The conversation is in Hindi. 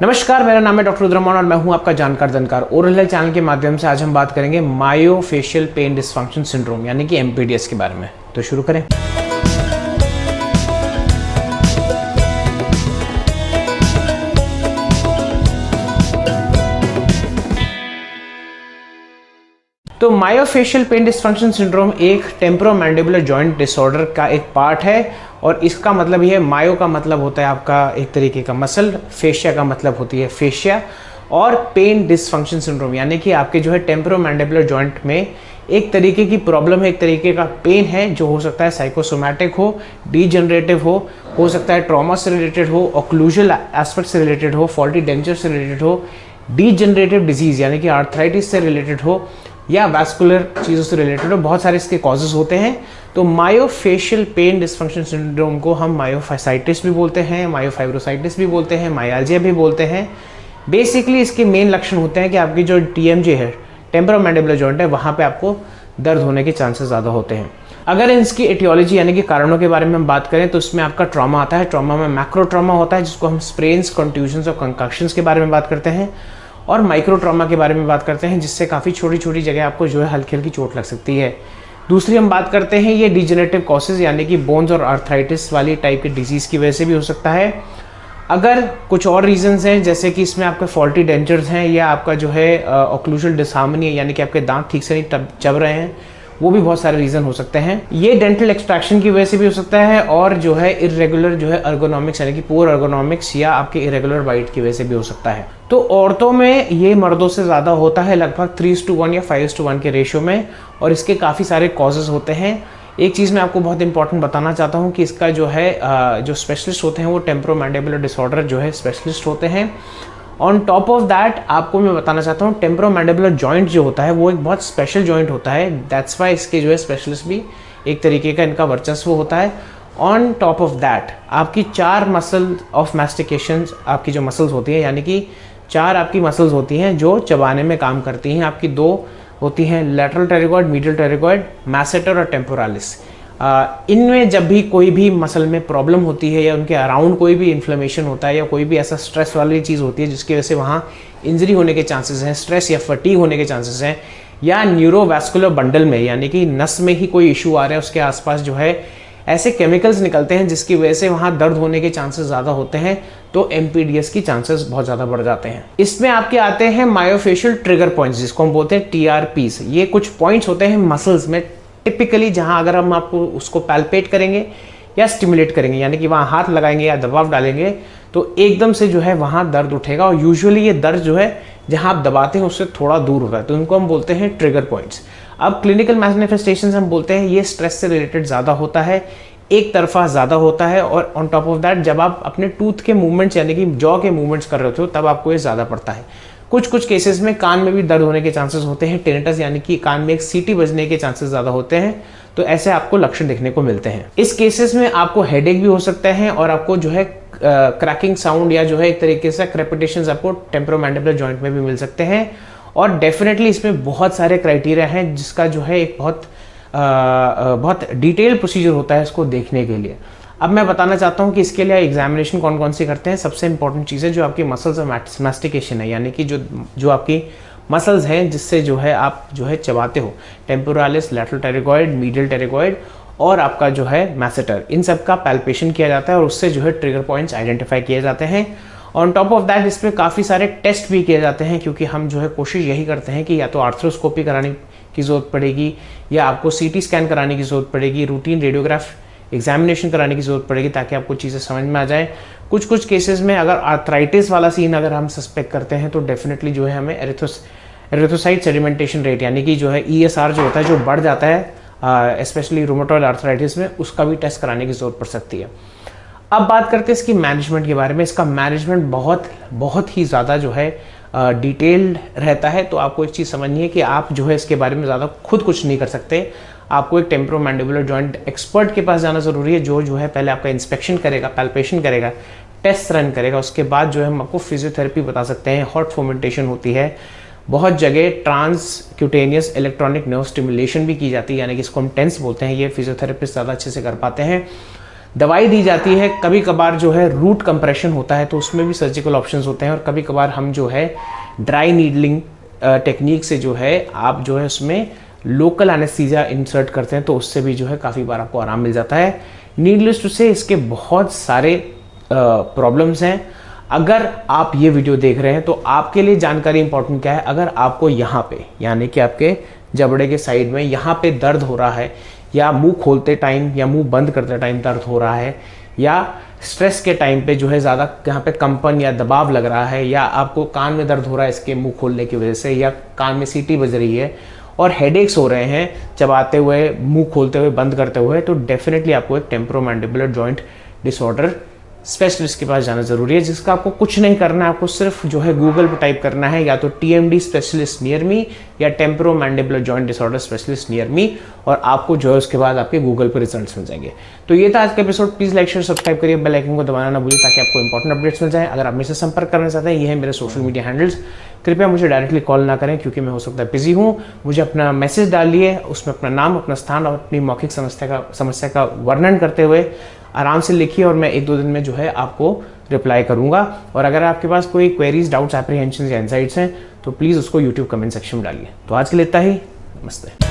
नमस्कार, मेरा नाम है डॉक्टर रुद्रमोहन और मैं हूं आपका जानकार दनकार। ओरल हेल्थ चैनल के माध्यम से आज हम बात करेंगे मायोफेशियल पेन डिसफंक्शन सिंड्रोम यानी कि एमपीडीएस के बारे में। तो शुरू करें। तो मायोफेशियल पेन डिसफंक्शन सिंड्रोम एक टेम्पोरोमैंडिबुलर जॉइंट डिसऑर्डर का एक पार्ट है और इसका मतलब ये मायो का मतलब होता है आपका एक तरीके का मसल, फेशिया का मतलब होती है फेशिया, और पेन डिसफंक्शन सिंड्रोम यानी कि आपके जो है टेम्पोरोमैंडिबुलर जॉइंट में एक तरीके की प्रॉब्लम है, एक तरीके का पेन है जो हो सकता है साइकोसोमैटिक हो, डीजनरेटिव हो सकता है ट्रॉमा से रिलेटेड हो, ऑक्लूजल एस्पेक्ट से रिलेटेड हो, फॉल्टी डेंचर से रिलेटेड हो, डीजनरेटिव डिजीज यानी कि आर्थराइटिस से रिलेटेड हो या वैस्कुलर चीज़ों से रिलेटेड हो। बहुत सारे इसके कॉजेज होते हैं। तो मायोफेशियल पेन डिसफंक्शन सिंड्रोम को हम मायोफाइसाइटिस भी बोलते हैं, मायोफाइब्रोसाइटिस भी बोलते हैं, मायाल्जिया भी बोलते हैं। बेसिकली इसके मेन लक्षण होते हैं कि आपकी जो टीएमजे है, टेम्पोरोमैंडिबुलर जॉइंट है, वहाँ पे आपको दर्द होने के चांसेस ज़्यादा होते हैं। अगर इसकी एटियोलॉजी यानी कि कारणों के बारे में हम बात करें तो इसमें आपका ट्रॉमा आता है। ट्रॉमा में मैक्रो ट्रॉमा होता है जिसको हम स्प्रेन्स, कंट्यूजन्स और कंकक्शंस के बारे में बात करते हैं, और माइक्रो ट्रॉमा के बारे में बात करते हैं जिससे काफ़ी छोटी छोटी जगह आपको जो है हल्की हल्की चोट लग सकती है। दूसरी हम बात करते हैं ये डिजेनरेटिव कॉसेज यानी कि बोन्स और आर्थराइटिस वाली टाइप की डिजीज़ की वजह से भी हो सकता है। अगर कुछ और रीजंस हैं जैसे कि इसमें आपके फॉल्टी डेंचर्स हैं या आपका जो है ऑक्लूजल डिसहार्मनी है यानी कि आपके दांत ठीक से नहीं चब रहे हैं, वो भी बहुत सारे रीज़न हो सकते हैं। ये डेंटल एक्सट्रैक्शन की वजह से भी हो सकता है और जो है इरेगुलर जो है अर्गोनॉमिक्स यानी कि पुअर अर्गोनॉमिक्स या आपके इरेगुलर बाइट की वजह से भी हो सकता है। तो औरतों में ये मर्दों से ज़्यादा होता है, लगभग 3:1 या 5:1 के रेशियो में, और इसके काफ़ी सारे कॉजेज़ होते हैं। एक चीज़ मैं आपको बहुत इंपॉर्टेंट बताना चाहता हूँ कि इसका जो है जो स्पेशलिस्ट होते हैं वो टेम्पोरोमैंडिबुलर डिसऑर्डर जो है स्पेशलिस्ट होते हैं। ऑन टॉप ऑफ दैट आपको मैं बताना चाहता हूँ टेम्पोरोमैंडिबुलर जॉइंट जो होता है वो एक बहुत स्पेशल जॉइंट होता है। दैट्स वाई इसके जो है स्पेशलिस्ट भी एक तरीके का इनका वर्चस्व होता है। ऑन टॉप ऑफ दैट आपकी 4 मसल ऑफ मैस्टिकेशन आपकी जो मसल्स होती हैं यानी कि 4 आपकी मसल्स होती हैं जो चबाने में काम करती हैं। आपकी 2 होती हैं lateral pterygoid, medial pterygoid, masseter और टेम्पोरालिस। इनमें जब भी कोई भी मसल में प्रॉब्लम होती है या उनके अराउंड कोई भी इन्फ्लेमेशन होता है या कोई भी ऐसा स्ट्रेस वाली चीज़ होती है जिसकी वजह से वहाँ इंजरी होने के चांसेस हैं, स्ट्रेस या फटीग होने के चांसेस हैं, या न्यूरोवैस्कुलर बंडल में यानी कि नस में ही कोई इशू आ रहा है, उसके आसपास जो है ऐसे केमिकल्स निकलते हैं जिसकी वजह से वहाँ दर्द होने के चांसेस ज़्यादा होते हैं, तो एमपीडीएस की चांसेस बहुत ज़्यादा बढ़ जाते हैं। इसमें आपके आते हैं मायोफेशियल ट्रिगर पॉइंट्स जिसको हम बोलते हैं टीआरपीस। ये कुछ पॉइंट्स होते हैं मसल्स में टिपिकली जहां अगर हम आपको उसको पैल्पेट करेंगे या स्टिमुलेट करेंगे यानी कि वहां हाथ लगाएंगे या दबाव डालेंगे तो एकदम से जो है वहां दर्द उठेगा, और यूजुअली ये दर्द जो है जहां आप दबाते हैं उससे थोड़ा दूर होता है, तो इनको हम बोलते हैं ट्रिगर पॉइंट्स। अब क्लिनिकल मैनिफेस्टेशंस हम बोलते हैं ये स्ट्रेस से रिलेटेड ज़्यादा होता है, एक तरफा ज़्यादा होता है, और ऑन टॉप ऑफ दैट जब आप अपने टूथ के मूवमेंट्स यानी कि जॉ के मूवमेंट्स कर रहे होते हो तब आपको ये ज़्यादा पड़ता है। कुछ केसेस में कान में भी दर्द होने के चांसेस होते हैं, टिनिटस यानी कि कान में एक सीटी बजने के चांसेस ज़्यादा होते हैं, तो ऐसे आपको लक्षण देखने को मिलते हैं। इस केसेस में आपको हेडेक भी हो सकता है और आपको जो है क्रैकिंग साउंड या जो है एक तरीके से क्रेपिटेशंस आपको टेम्पोरोमैंडिबुलर जॉइंट में भी मिल सकते हैं। और डेफिनेटली इसमें बहुत सारे क्राइटेरिया हैं जिसका जो है एक बहुत डिटेल प्रोसीजर होता है इसको देखने के लिए। अब मैं बताना चाहता हूँ कि इसके लिए एग्जामिनेशन कौन कौन सी करते हैं। सबसे इंपॉर्टेंट चीज़ है जो आपकी मसल्स और मैस्टिकेशन है यानी कि जो आपकी मसल्स हैं जिससे जो है आप जो है चबाते हो, टेम्पोरालिस, लैटरल टेरिगॉइड, मीडियल टेरिगॉइड और आपका जो है मैसेटर, इन सब का पैल्पेशन किया जाता है और उससे जो है ट्रिगर पॉइंट्स आइडेंटिफाई किए जाते हैं। ऑन टॉप ऑफ दैट इसमें काफ़ी सारे टेस्ट भी किए जाते हैं क्योंकि हम जो है कोशिश यही करते हैं कि या तो आर्थ्रोस्कोपी कराने की ज़रूरत पड़ेगी या आपको सीटी स्कैन कराने की ज़रूरत पड़ेगी, रूटीन रेडियोग्राफ एग्जामिनेशन कराने की ज़रूरत पड़ेगी ताकि आपको चीज़ें समझ में आ जाए। कुछ केसेस में अगर आर्थराइटिस वाला सीन अगर हम सस्पेक्ट करते हैं तो डेफिनेटली जो है हमें एरिथ्रोसाइट सेडिमेंटेशन रेट यानी कि जो है ESR जो होता है जो बढ़ जाता है स्पेशली रूमेटॉइड आर्थराइटिस में, उसका भी टेस्ट कराने की ज़रूरत पड़ सकती है। अब बात करते हैं इसकी मैनेजमेंट के बारे में। इसका मैनेजमेंट बहुत ही ज़्यादा जो है डिटेल्ड रहता है, तो आपको एक चीज़ समझनी है कि आप जो है इसके बारे में ज़्यादा खुद कुछ नहीं कर सकते। आपको एक टेम्पोरोमैंडिबुलर जॉइंट एक्सपर्ट के पास जाना ज़रूरी है जो है पहले आपका इंस्पेक्शन करेगा, पैल्पेशन करेगा, टेस्ट रन करेगा, उसके बाद जो है हम आपको फिजियोथेरेपी बता सकते हैं। हॉट फोमेंटेशन होती है, बहुत जगह ट्रांसक्यूटेनियस इलेक्ट्रॉनिक नर्व स्टिमुलेशन भी की जाती है यानी कि इसको हम टेंस बोलते हैं, ये फिजियोथेरेपिस्ट ज़्यादा अच्छे से कर पाते हैं। दवाई दी जाती है, कभी कभार जो है रूट कंप्रेशन होता है तो उसमें भी सर्जिकल ऑप्शंस होते हैं, और कभी कभार हम जो है ड्राई नीडलिंग टेक्निक से जो है आप जो है उसमें लोकल एनेस्थीसिया इंसर्ट करते हैं, तो उससे भी जो है काफ़ी बार आपको आराम मिल जाता है। नीडलेस टू से इसके बहुत सारे प्रॉब्लम्स हैं। अगर आप ये वीडियो देख रहे हैं तो आपके लिए जानकारी इंपॉर्टेंट क्या है, अगर आपको यहाँ पे यानी कि आपके जबड़े के साइड में यहाँ पे दर्द हो रहा है, या मुंह खोलते टाइम या मुंह बंद करते टाइम दर्द हो रहा है, या स्ट्रेस के टाइम पे जो है ज़्यादा यहाँ पे कंपन या दबाव लग रहा है, या आपको कान में दर्द हो रहा है इसके मुंह खोलने की वजह से, या कान में सीटी बज रही है और हेडेक्स हो रहे हैं चबाते हुए, मुंह खोलते हुए, बंद करते हुए, तो डेफिनेटली आपको एक टेम्पोरोमैंडिबुलर जॉइंट डिसऑर्डर स्पेशलिस्ट के पास जाना जरूरी है, जिसका आपको कुछ नहीं करना है। आपको सिर्फ जो है गूगल पे टाइप करना है या तो TMD स्पेशलिस्ट नियर मी या temporomandibular joint disorder specialist near me, और आपको जो है उसके बाद आपके गूगल पे रिजल्ट्स मिल जाएंगे। तो ये था आज का episode. Please like share subscribe करिए, बेल आइकन को दबाना ना भूलिए ताकि आपको इंपॉर्टेंट अपडेट्स मिल जाए। अगर आप मुझसे संपर्क करना चाहते हैं, ये है मेरे सोशल मीडिया हैंडल्स। कृपया मुझे डायरेक्टली कॉल ना करें क्योंकि मैं हो सकता है बिजी हूँ। मुझे अपना मैसेज डालिए, उसमें अपना नाम, अपना स्थान और अपनी मौखिक समस्या का वर्णन करते हुए आराम से लिखिए, और मैं 1-2 दिन में जो है आपको रिप्लाई करूंगा। और अगर आपके पास कोई क्वेरीज, डाउट्स, एप्रीहेंशंस या इनसाइट्स हैं तो प्लीज़ उसको यूट्यूब कमेंट सेक्शन में डालिए। तो आज के लिए इतना ही। नमस्ते।